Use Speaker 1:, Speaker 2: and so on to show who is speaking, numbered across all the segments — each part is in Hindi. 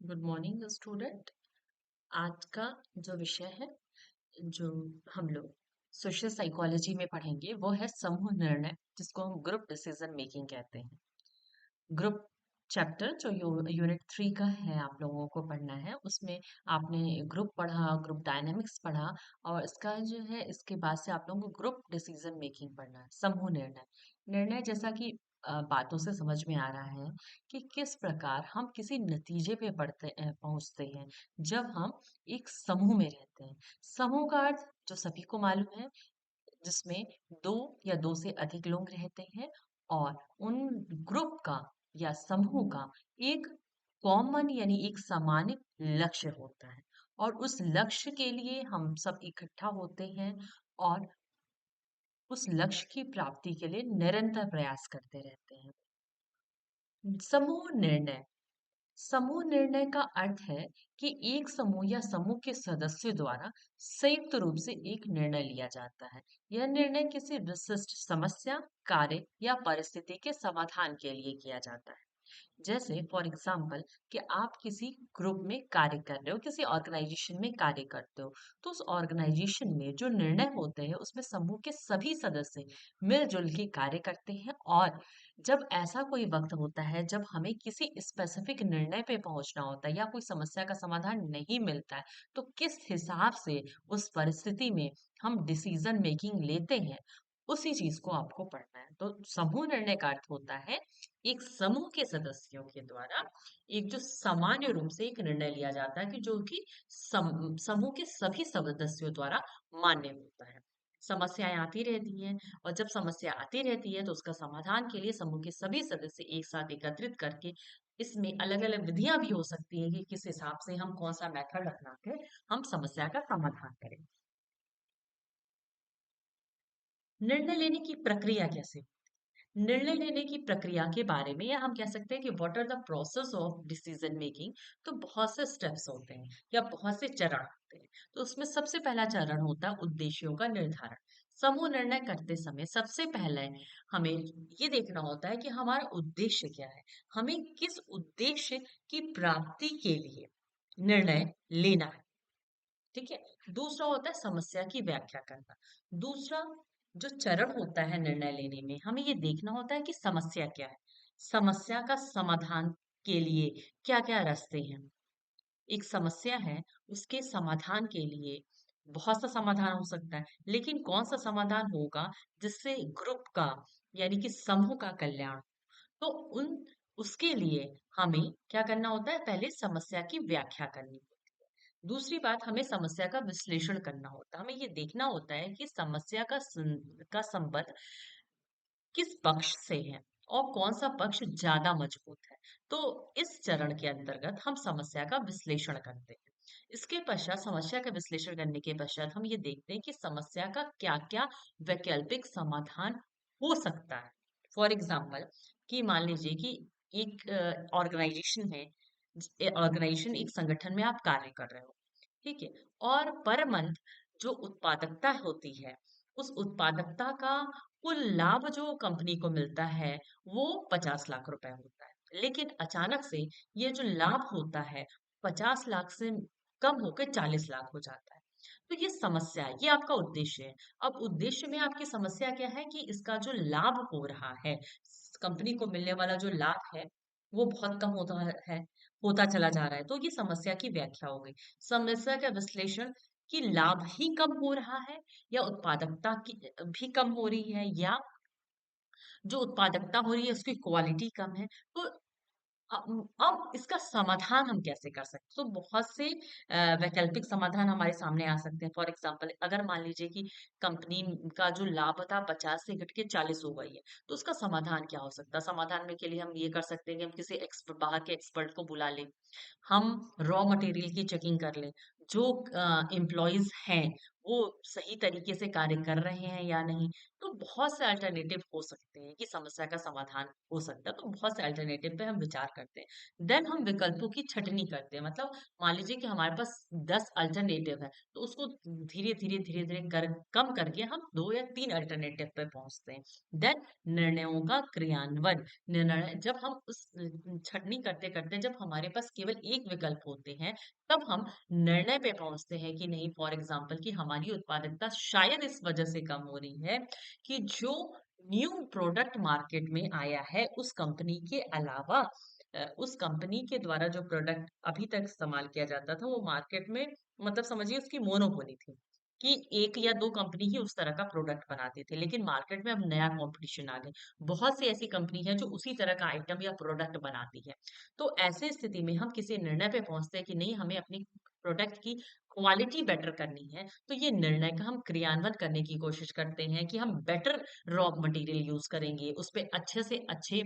Speaker 1: Good morning student. आज का जो विषय है, जो हम लोग सोशल साइकोलॉजी में पढ़ेंगे, वो है समूह निर्णय, जिसको हम ग्रुप डिसीजन मेकिंग कहते हैं। ग्रुप चैप्टर जो यूनिट 3 का है, आप लोगों को पढ़ना है। उसमें आपने ग्रुप पढ़ा, ग्रुप डायनामिक्स पढ़ा, और इसका जो है, इसके बाद से आप लोगों को ग्रुप डिसीजन मेकिंग पढ़ना है, समूह निर्णय। निर्णय जैसा कि बातों से समझ में आ रहा है कि किस प्रकार हम किसी नतीजे पे पहुंचते हैं जब हम एक समूह में रहते हैं। समूह का अर्थ जो सभी को मालूम है, जिसमें दो या दो से अधिक लोग रहते हैं, और उन ग्रुप का या समूह का एक कॉमन यानी एक सामान्य लक्ष्य होता है, और उस लक्ष्य के लिए हम सब इकट्ठा होते हैं और उस लक्ष्य की प्राप्ति के लिए निरंतर प्रयास करते रहते हैं। समूह निर्णय। समूह निर्णय का अर्थ है कि एक समूह या समूह के सदस्यों द्वारा संयुक्त रूप से एक निर्णय लिया जाता है। यह निर्णय किसी विशिष्ट समस्या, कार्य या परिस्थिति के समाधान के लिए किया जाता है। जैसे फॉर एग्जाम्पल, कि आप किसी ग्रुप में कार्य कर रहे हो, किसी ऑर्गेनाइजेशन में कार्य करते हो, तो उस ऑर्गेनाइजेशन में जो निर्णय होते हैं, उसमें समूह के सभी सदस्य मिलजुल के कार्य करते हैं। और जब ऐसा कोई वक्त होता है जब हमें किसी स्पेसिफिक निर्णय पे पहुंचना होता है या कोई समस्या का समाधान नहीं मिलता है, तो किस हिसाब से उस परिस्थिति में हम डिसीजन मेकिंग लेते हैं, उसी चीज को आपको पढ़ना है। तो समूह निर्णय का अर्थ होता है एक समूह के सदस्यों के द्वारा एक जो सामान्य रूप से एक निर्णय लिया जाता है, कि जो कि समूह के सभी सदस्यों द्वारा मान्य होता है। समस्याएं आती रहती हैं, और जब समस्या आती रहती है तो उसका समाधान के लिए समूह के सभी सदस्य एक साथ एकत्रित करके, इसमें अलग अलग विधियां भी हो सकती हैं कि किस हिसाब से हम कौन सा मेथड अपना के हम समस्या का समाधान करें। निर्णय लेने की प्रक्रिया कैसे? निर्णय लेने की प्रक्रिया के बारे में, या हम कह सकते हैं कि what are the process of decision making. तो बहुत से स्टेप्स होते हैं या बहुत से चरण होते हैं। तो उसमें सबसे पहला चरण होता है उद्देश्यों का निर्धारण। समूह निर्णय करते समय सबसे पहले हमें ये देखना होता है कि हमारा उद्देश्य क्या है, हमें किस उद्देश्य की प्राप्ति के लिए निर्णय लेना है। ठीक है। दूसरा होता है समस्या की व्याख्या करना। दूसरा जो चरण होता है निर्णय लेने में, हमें ये देखना होता है कि समस्या क्या है, समस्या का समाधान के लिए क्या क्या रास्ते हैं। एक समस्या है, उसके समाधान के लिए बहुत सा समाधान हो सकता है, लेकिन कौन सा समाधान होगा जिससे ग्रुप का यानी कि समूह का कल्याण। तो उन उसके लिए हमें क्या करना होता है, पहले समस्या की व्याख्या करनी होती है। दूसरी बात, हमें समस्या का विश्लेषण करना होता है। हमें ये देखना होता है कि समस्या का संबंध किस पक्ष से है और कौन सा पक्ष ज्यादा मजबूत है। तो इस चरण के अंतर्गत हम समस्या का विश्लेषण करते हैं। इसके पश्चात, समस्या का विश्लेषण करने के पश्चात, हम ये देखते हैं कि समस्या का क्या क्या वैकल्पिक समाधान हो सकता है। फॉर एग्जाम्पल, कि मान लीजिए कि एक ऑर्गेनाइजेशन है, ऑर्गेनाइजेशन एक संगठन में आप कार्य कर रहे हो, ठीक है। और पर मंथ जो उत्पादकता होती है, उस उत्पादकता का कुल लाभ जो कंपनी को मिलता है, वो 50 लाख रुपए होता है। लेकिन अचानक से ये जो लाभ होता है, 50 लाख से कम होकर 40 लाख हो जाता है। तो ये समस्या है, ये आपका उद्देश्य है। अब उद्देश्य में आपकी समस्या क्या है, कि इसका जो लाभ हो रहा है, कंपनी को मिलने वाला जो लाभ है, वो बहुत कम है, होता चला जा रहा है। तो ये समस्या की व्याख्या हो गई। समस्या का विश्लेषण, कि लाभ ही कम हो रहा है, या उत्पादकता की भी कम हो रही है, या जो उत्पादकता हो रही है उसकी क्वालिटी कम है। तो अब इसका समाधान हम कैसे कर सकते हैं? तो बहुत से वैकल्पिक समाधान हमारे सामने आ सकते हैं। फॉर एग्जांपल, अगर मान लीजिए कि कंपनी का जो लाभ था 50 से घट के 40 हो गई है, तो उसका समाधान क्या हो सकता है? समाधान में के लिए हम ये कर सकते हैं कि हम किसी एक्सपर्ट, बाहर के एक्सपर्ट को बुला लें, हम रॉ मटेरियल की चेकिंग कर लें, जो एम्प्लॉइज हैं वो सही तरीके से कार्य कर रहे हैं या नहीं। तो बहुत से अल्टरनेटिव हो सकते हैं कि समस्या का समाधान हो सकता है, तो बहुत से अल्टरनेटिव पे हम विचार करते हैं, देन हम विकल्पों की छटनी करते हैं। मतलब मान लीजिए कि हमारे पास 10 अल्टरनेटिव है, तो उसको धीरे धीरे कर कम करके हम 2 या 3 अल्टरनेटिव पे पहुंचते हैं। देन निर्णयों का क्रियान्वयन, निर्णय जब हम उस छटनी करते करते जब हमारे पास केवल एक विकल्प होते हैं, तब हम निर्णय पे पहुंचते हैं कि नहीं, फॉर एग्जाम्पल कि हमारी उत्पादकता शायद इस वजह से कम हो रही है कि जो न्यू प्रोडक्ट मार्केट में आया है उस कंपनी के अलावा उस कंपनी के द्वारा जो प्रोडक्ट अभी तक इस्तेमाल किया जाता था वो मार्केट में, मतलब समझिए उसकी मोनोपोली थी कि एक या दो कंपनी ही उस तरह का प्रोडक्ट बनाते थे, लेकिन मार्केट में अब नया कंपटीशन आ गई। बहुत सी ऐसी कंपनी है जो उसी तरह का आइटम या प्रोडक्ट बनाती है। तो ऐसे स्थिति में हम किसी निर्णय पे पहुंचते हैं कि नहीं, हमें अपनी प्रोडक्ट की क्वालिटी बेटर करनी है। तो ये निर्णय का हम क्रियान्वयन करने की कोशिश करते हैं कि हम बेटर रॉ मटेरियल यूज करेंगे, उस पे अच्छे से अच्छे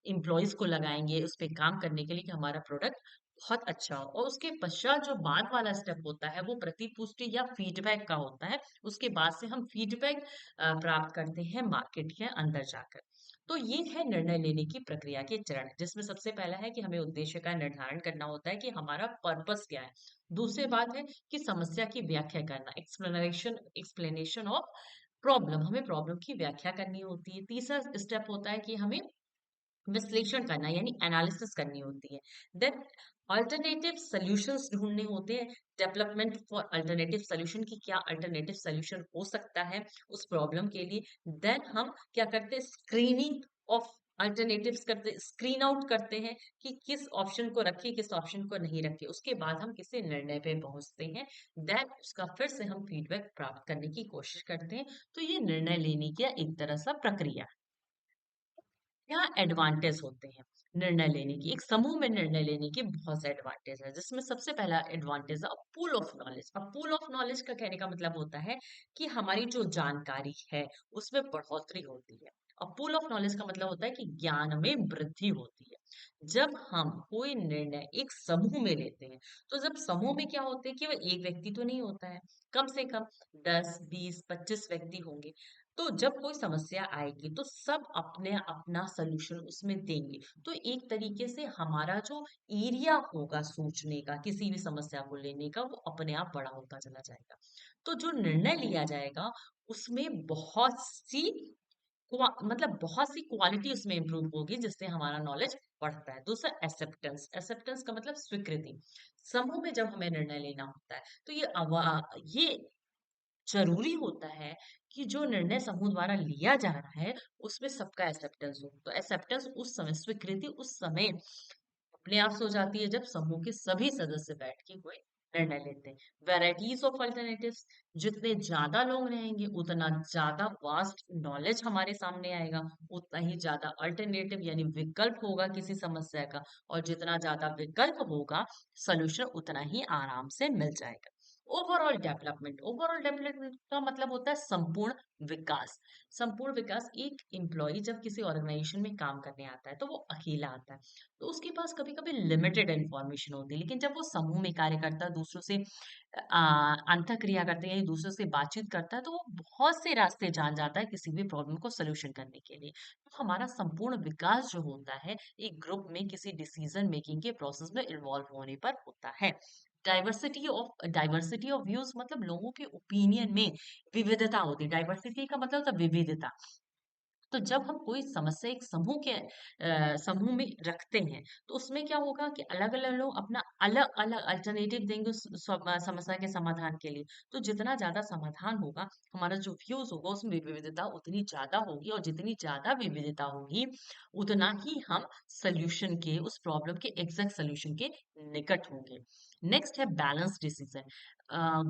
Speaker 1: एम्प्लॉयज को लगाएंगे उस पे काम करने के लिए कि हमारा प्रोडक्ट बहुत अच्छा हो। और उसके पश्चात जो बाद वाला स्टेप होता है वो प्रतिपुष्टि या फीडबैक का होता है। उसके बाद से हम फीडबैक प्राप्त करते हैं मार्केट के अंदर जाकर। तो ये है निर्णय लेने की प्रक्रिया के चरण, जिसमें सबसे पहला है कि हमें उद्देश्य का निर्धारण करना होता है कि हमारा पर्पस क्या है। दूसरी बात है कि समस्या की व्याख्या करना, एक्सप्लेनेशन ऑफ प्रॉब्लम, हमें प्रॉब्लम की व्याख्या करनी होती है। तीसरा स्टेप होता है कि हमें विश्लेषण करना यानी एनालिसिस करनी होती है। देन अल्टरनेटिव सॉल्यूशंस ढूंढने होते हैं, डेवलपमेंट फॉर अल्टरनेटिव सॉल्यूशन की क्या अल्टरनेटिव सॉल्यूशन हो सकता है उस प्रॉब्लम के लिए। देन हम क्या करते हैं, स्क्रीनिंग ऑफ अल्टरनेटिव्स करते, स्क्रीन आउट करते हैं कि किस ऑप्शन को रखें किस ऑप्शन को नहीं रखें। उसके बाद हम किसी निर्णय पे पहुंचते हैं। देन उसका फिर से हम फीडबैक प्राप्त करने की कोशिश करते हैं। तो ये निर्णय लेने की एक तरह सा प्रक्रिया। क्या एडवांटेज होते हैं निर्णय लेने की, एक समूह में निर्णय लेने की बहुत से एडवांटेज है, जिसमें सबसे पहला एडवांटेज है पूल ऑफ नॉलेज। अब पूल ऑफ नॉलेज का कहने का मतलब होता है कि हमारी जो जानकारी है उसमें बढ़ोतरी होती है। और पूल ऑफ नॉलेज का मतलब होता है कि ज्ञान में वृद्धि होती है। जब हम कोई निर्णय एक समूह में लेते हैं, तो जब समूह में क्या होते हैं, केवल एक व्यक्ति तो नहीं होता है, कम से कम 10, 20, 25 व्यक्ति होंगे। तो जब कोई समस्या आएगी तो सब अपने अपना सलूशन उसमें देंगे। तो एक तरीके से हमारा जो एरिया होगा सोचने का किसी भी समस्या को लेने का वो अपने आप बड़ा होता चला जाएगा। तो जो निर्णय लिया जाएगा उसमें मतलब बहुत सी क्वालिटी उसमें इंप्रूव होगी जिससे हमारा नॉलेज बढ़ता है। दूसरा एक्सेप्टेंस, एक्सेप्टेंस का मतलब स्वीकृति। समूह में जब हमें निर्णय लेना होता है तो ये ज़रूरी होता है कि जो निर्णय समूह द्वारा लिया जा रहा है, उसमें सबका एक्सेप्टेंस हो। तो एक्सेप्टेंस उस समय, स्वीकृति उस समय अपने आप से हो जाती है जब समूह के सभी सदस्य बैठ के कोई निर्णय लेते हैं। वैराइटीज ऑफ अल्टरनेटिव्स, जितने ज्यादा लोग रहेंगे उतना ज्यादा वास्ट नॉलेज हमारे सामने आएगा, उतना ही ज्यादा अल्टरनेटिव यानी विकल्प होगा किसी समस्या का, और जितना ज्यादा विकल्प होगा सोल्यूशन उतना ही आराम से मिल जाएगा। ओवरऑल डेवलपमेंट का मतलब होता है संपूर्ण विकास। संपूर्ण विकास, एक एम्प्लॉय जब किसी ऑर्गेनाइजेशन में काम करने आता है तो वो अकेला आता है, तो उसके पास कभी कभी लिमिटेड इंफॉर्मेशन होती है। लेकिन जब वो समूह में कार्य करता है, दूसरों से अंतःक्रिया करते हैं, दूसरों से बातचीत करता है, तो वो बहुत से रास्ते जान जाता है किसी भी प्रॉब्लम को सोल्यूशन करने के लिए। तो हमारा संपूर्ण विकास जो होता है एक ग्रुप में किसी डिसीजन मेकिंग के प्रोसेस में इन्वॉल्व होने पर होता है। डाइवर्सिटी ऑफ व्यूज, मतलब लोगों के ओपिनियन में विविधता होती है। डाइवर्सिटी का मतलब होता है विविधता। तो जब हम कोई समस्या एक समूह में रखते हैं, तो उसमें क्या होगा कि अलग-अलग लोग अपना अलग-अलग अल्टरनेटिव देंगे उस समस्या के समाधान के लिए। तो जितना ज़्यादा समाधान होगा, हमारा जो व्यूज़ होगा उसमें विविधता उतनी ज़्यादा होगी, और जितनी ज़्यादा विविधता होगी, उतना ही हम सॉल्यूशन के, उस प्रॉब्लम के एग्ज़ैक्ट सॉल्यूशन के निकट होंगे। नेक्स्ट है balance decision.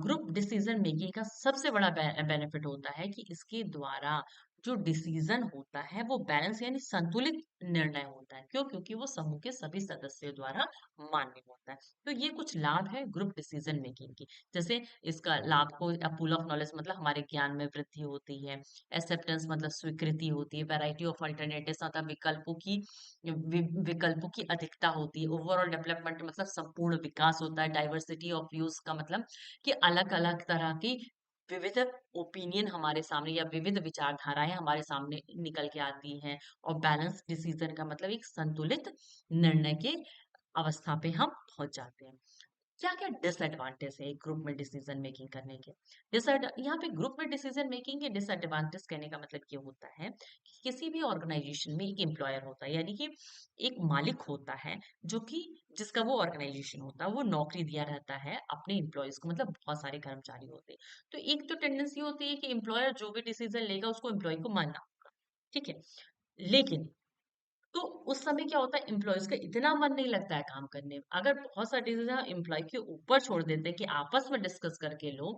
Speaker 1: Group decision making का सबसे बड़ा बेनिफिट होता है कि इसके द्वारा जो डिसीजन होता है वो बैलेंस यानी संतुलित निर्णय होता है। क्यों? क्योंकि वो समूह के सभी सदस्यों द्वारा मान्य होता है। तो ये कुछ लाभ है ग्रुप डिसीजन मेकिंग की। जैसे इसका लाभ को पूल ऑफ नॉलेज मतलब हमारे ज्ञान में वृद्धि होती है। एक्सेप्टेंस मतलब स्वीकृति होती है। वैरायटी ऑफ अल्टरनेटिव्स मतलब विकल्पों की अधिकता होती है। ओवरऑल डेवलपमेंट मतलब संपूर्ण विकास होता है। डाइवर्सिटी ऑफ व्यूज का मतलब कि अलग अलग तरह की विविध ओपिनियन हमारे सामने या विविध विचारधाराएं हमारे सामने निकल के आती हैं। और बैलेंस डिसीजन का मतलब एक संतुलित निर्णय के अवस्था पे हम पहुंच जाते हैं। क्या क्या डिसएडवांटेज है एक ग्रुप में डिसीजन मेकिंग करने के? डिसएड यहाँ पे ग्रुप में डिसीजन मेकिंग के डिसएडवांटेज कहने का मतलब ये होता है कि किसी भी ऑर्गेनाइजेशन में एक एम्प्लॉयर होता है, यानी कि एक मालिक होता है जो कि जिसका वो ऑर्गेनाइजेशन होता है, वो नौकरी दिया रहता है अपने एम्प्लॉयज को, मतलब बहुत सारे कर्मचारी होते हैं। तो एक तो टेंडेंसी होती है कि एम्प्लॉयर जो भी डिसीजन लेगा उसको एम्प्लॉय को मानना होगा, ठीक है। लेकिन तो उस समय क्या होता है, एम्प्लॉयज का इतना मन नहीं लगता है काम करने में। अगर बहुत सारे डिसीजन एम्प्लॉय के ऊपर छोड़ देते हैं कि आपस में डिस्कस करके लो,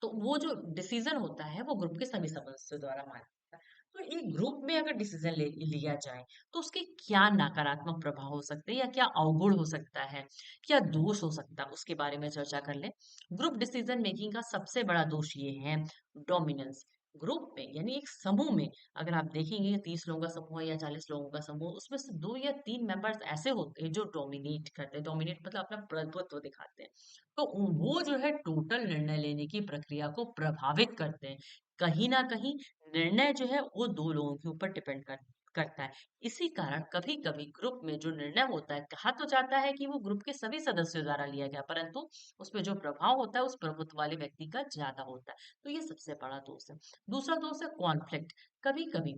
Speaker 1: तो वो जो डिसीजन होता है वो ग्रुप के सभी सदस्यों द्वारा माना जाता है। तो एक ग्रुप में अगर डिसीजन लिया जाए तो उसके क्या नकारात्मक प्रभाव हो सकते हैं या क्या अवगुण हो सकता है, क्या दोष हो सकता है, उसके बारे में चर्चा कर ले। ग्रुप डिसीजन मेकिंग का सबसे बड़ा दोष ये है डोमिनेंस। ग्रुप में यानी एक समूह में अगर आप देखेंगे 30 लोगों का समूह है या 40 लोगों का समूह, उसमें से 2 या 3 मेंबर्स ऐसे होते हैं जो डोमिनेट करते हैं। डोमिनेट मतलब अपना प्रभुत्व दिखाते हैं। तो वो जो है टोटल निर्णय लेने की प्रक्रिया को प्रभावित करते हैं। कहीं ना कहीं निर्णय जो है वो 2 लोगों के ऊपर डिपेंड करता है। इसी कारण कभी कभी ग्रुप में जो निर्णय होता है, कहा तो जाता है कि वो ग्रुप के सभी सदस्यों द्वारा लिया गया, परंतु उसमें जो प्रभाव होता है उस प्रभुत्व वाले व्यक्ति का ज्यादा होता है। तो ये सबसे बड़ा दोष है। दूसरा दोष है कॉन्फ्लिक्ट। कभी कभी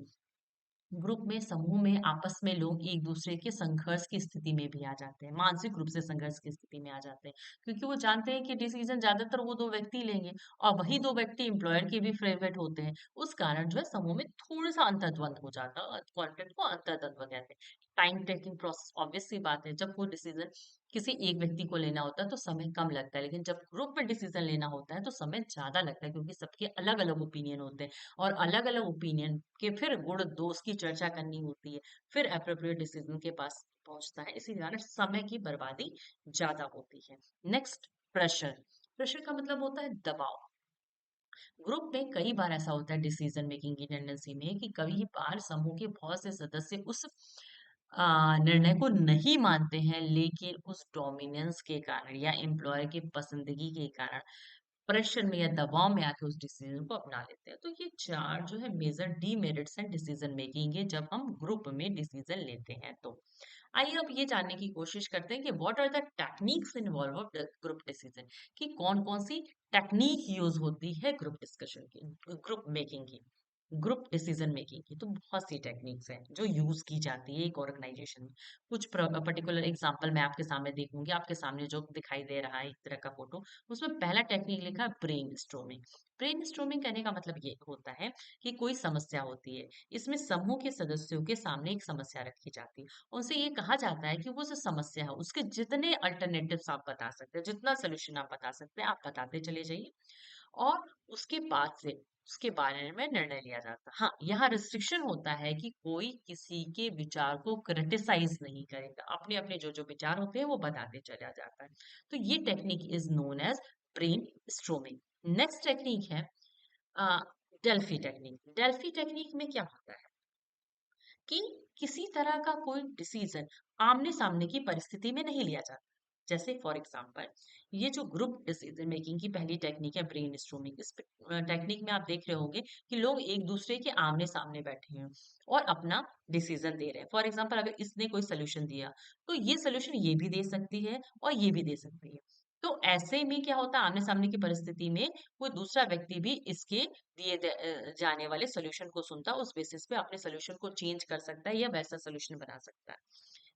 Speaker 1: ग्रुप में समूह में आपस में लोग एक दूसरे के संघर्ष की स्थिति में भी आ जाते हैं, मानसिक रूप से संघर्ष की स्थिति में आ जाते हैं, क्योंकि वो जानते हैं कि डिसीजन ज्यादातर वो 2 व्यक्ति लेंगे और वही 2 व्यक्ति एम्प्लॉयर के भी फेवरेट होते हैं। उस कारण जो है समूह में थोड़ा सा अंतर्द्वंद हो जाता है। कॉन्फ्लिक्ट को अंतर्द्वंद कहते हैं। टाइम टेकिंग प्रोसेस, ऑब्वियस सी बात है, जब वो डिसीजन किसी एक व्यक्ति को लेना होता है तो समय कम लगता है, लेकिन जब ग्रुप में डिसीजन लेना होता है तो समय ज्यादा लगता है, क्योंकि सबके अलग अलग ओपिनियन होते हैं और अलग अलग ओपिनियन के फिर गुण दोष की चर्चा करनी होती है, फिर अप्रोप्रिएट डिसीजन के पास पहुंचता है। इसी कारण समय की बर्बादी ज्यादा होती है। Next, pressure. प्रेशर का मतलब होता है दबाव। ग्रुप में कई बार ऐसा होता है डिसीजन मेकिंग की टेंडेंसी में कि कभी बार समूह के बहुत से सदस्य उस निर्णय को नहीं मानते हैं, लेकिन उस डोमिनेंस के कारण या एम्प्लॉयर की पसंदगी के कारण प्रेशर में या दबाव में आके उस डिसीजन को अपना लेते हैं। तो ये 4 जो है मेजर डीमेरिट्स हैं डिसीजन मेकिंग के, जब हम ग्रुप में डिसीजन लेते हैं तो। आइए अब ये जानने की कोशिश करते हैं कि what are the techniques involve of group decision, कि कौन कौन सी टेक्निक यूज होती है ग्रुप डिस्कशन की, ग्रुप मेकिंग की, ग्रुप डिसीजन मेकिंग की। तो बहुत सी टेक्निक्स हैं जो यूज की जाती है एक ऑर्गेनाइजेशन में। कुछ पर्टिकुलर एग्जांपल मैं आपके सामने देखूंगी, आपके सामने जो दिखाई दे रहा है एक तरह का फोटो, उसमें पहला टेक्निक लिखा है ब्रेन स्ट्रोमिंग। ब्रेन स्ट्रोमिंग कहने का मतलब ये होता है कि कोई समस्या होती है, इसमें समूह के सदस्यों के सामने एक समस्या रखी जाती है, उनसे ये कहा जाता है कि वो जो समस्या है उसके जितने अल्टरनेटिव्स आप बता सकते हैं, जितना सोल्यूशन आप बता सकते हैं आप बताते चले जाइए, और उसके बाद से उसके बारे में निर्णय लिया जाता है। हाँ, यहाँ रिस्ट्रिक्शन होता है कि कोई किसी के विचार को क्रिटिसाइज नहीं करेगा, अपने अपने जो जो विचार होते हैं वो बताते चला जाता है। तो ये technique is known as brainstorming. Next technique है डेल्फी टेक्निक। डेल्फी टेक्निक में क्या होता है कि किसी तरह का कोई डिसीजन आमने सामने की परिस्थिति में नहीं लिया जाता। जैसे फॉर एग्जांपल, ये जो ग्रुप डिसीजन मेकिंग की पहली टेक्निक है ब्रेन स्ट्रोमिंग, इस टेक्निक में आप देख रहे होंगे कि लोग एक दूसरे के आमने सामने बैठे हैं और अपना डिसीजन दे रहे हैं। फॉर एग्जांपल, अगर इसने कोई सोल्यूशन दिया तो ये सोल्यूशन ये भी दे सकती है और ये भी दे सकती है। तो ऐसे में क्या होता है, आमने सामने की परिस्थिति में कोई दूसरा व्यक्ति भी इसके जाने वाले सॉल्यूशन को सुनता है, उस बेसिस पे अपने सॉल्यूशन को चेंज कर सकता है या वैसा सॉल्यूशन बना सकता है।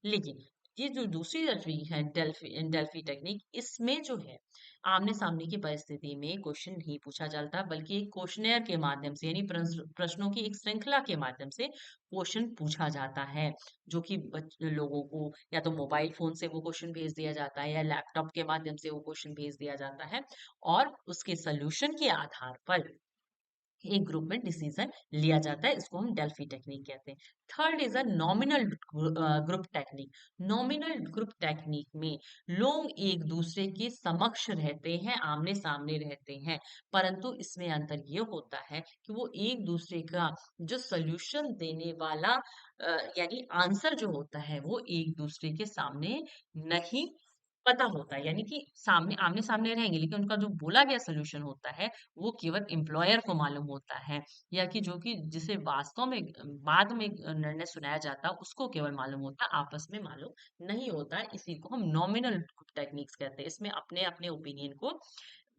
Speaker 1: लेकिन ये जो दूसरी डेल्फी है, डेल्फी डेल्फी टेक्निक, इसमें जो है आमने सामने की परिस्थिति में क्वेश्चन नहीं पूछा जाता, बल्कि एक क्वेश्चनेयर के माध्यम से यानी प्रश्नों की एक श्रृंखला के माध्यम से क्वेश्चन पूछा जाता है, जो कि लोगों को या तो मोबाइल फोन से वो क्वेश्चन भेज दिया जाता है या लैपटॉप के माध्यम से वो क्वेश्चन भेज दिया जाता है, और उसके सोल्यूशन के आधार पर एक ग्रुप में डिसीजन लिया जाता है, इसको हम डेल्फी टेक्निक कहते हैं। Third is a nominal group technique. Nominal group technique में लोग एक दूसरे के समक्ष रहते हैं, आमने सामने रहते हैं, परंतु इसमें अंतर ये होता है कि वो एक दूसरे का जो सोल्यूशन देने वाला यानी आंसर जो होता है वो एक दूसरे के सामने नहीं पता होता है, यानी कि सामने आमने सामने रहेंगे लेकिन उनका जो बोला गया सोल्यूशन होता है वो केवल एम्प्लॉयर को मालूम होता है, या कि जो कि जिसे वास्तव में बाद में निर्णय सुनाया जाता है उसको केवल मालूम होता है, आपस में मालूम नहीं होता है। इसी को हम नॉमिनल टेक्निक्स कहते हैं। इसमें अपने अपने ओपिनियन को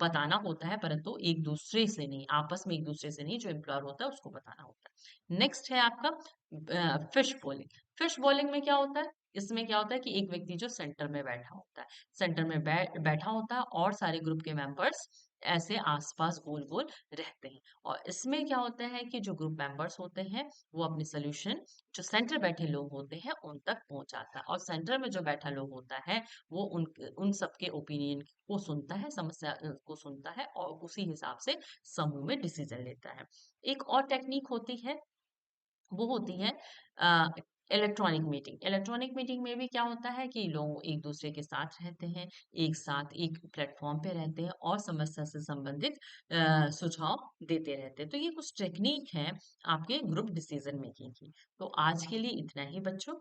Speaker 1: बताना होता है, परंतु एक दूसरे से नहीं, आपस में एक दूसरे से नहीं, जो एम्प्लॉयर होता है उसको बताना होता है। नेक्स्ट है आपका फिश बॉलिंग। फिश बॉलिंग में क्या होता है? इसमें क्या होता है कि एक व्यक्ति जो सेंटर में बैठा होता है, सेंटर में बैठा होता है और सारे ग्रुप के मेंबर्स ऐसे आसपास गोल गोल रहते हैं। और इसमें क्या होता है कि जो ग्रुप मेंबर्स होते हैं वो अपनी सोल्यूशन जो सेंटर बैठे लोग होते हैं उन तक पहुंचाता है, और सेंटर में जो बैठा लोग होता है वो उन सबके ओपिनियन को सुनता है, समस्या को सुनता है और उसी हिसाब से समूह में डिसीजन लेता है। एक और टेक्निक होती है, वो होती है इलेक्ट्रॉनिक मीटिंग। इलेक्ट्रॉनिक मीटिंग में भी क्या होता है कि लोग एक दूसरे के साथ रहते हैं, एक साथ एक प्लेटफॉर्म पे रहते हैं और समस्या से संबंधित सुझाव देते रहते हैं। तो ये कुछ टेक्निक है आपके ग्रुप डिसीजन मेकिंग की। तो आज के लिए इतना ही बच्चों।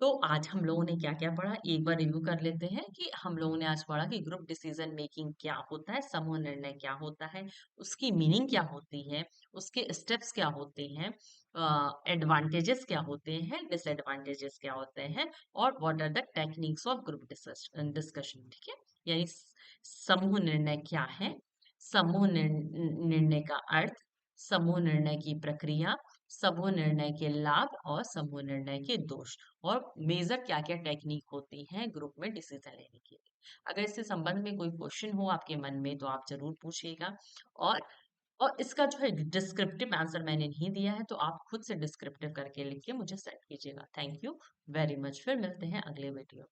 Speaker 1: तो आज हम लोगों ने क्या-क्या पढ़ा, एक बार रिव्यू कर लेते हैं कि हम लोगों ने आज पढ़ा कि ग्रुप डिसीजन मेकिंग क्या होता है, समूह निर्णय क्या होता है, उसकी मीनिंग क्या होती है, उसके स्टेप्स क्या होते हैं, एडवांटेजेस क्या होते हैं, डिसएडवांटेजेस क्या होते हैं, और what are the techniques of group discussion. ठीक है, यानी समूह निर्णय क्या है, समूह निर्णय का अर्थ, समूह निर्णय की प्रक्रिया, समूह निर्णय के लाभ और समूह निर्णय के दोष, और मेजर क्या-क्या टेक्निक होती हैं ग्रुप में डिसीजन लेने के लिए। अगर इससे संबंध में कोई क्वेश्चन हो आपके मन में तो आप ज़रूर पूछिएगा। और इसका जो है डिस्क्रिप्टिव आंसर मैंने नहीं दिया है, तो आप खुद से डिस्क्रिप्टिव करके लिख के मुझे सेंड कीजिएगा। Thank you very much. फिर मिलते हैं अगले वीडियो।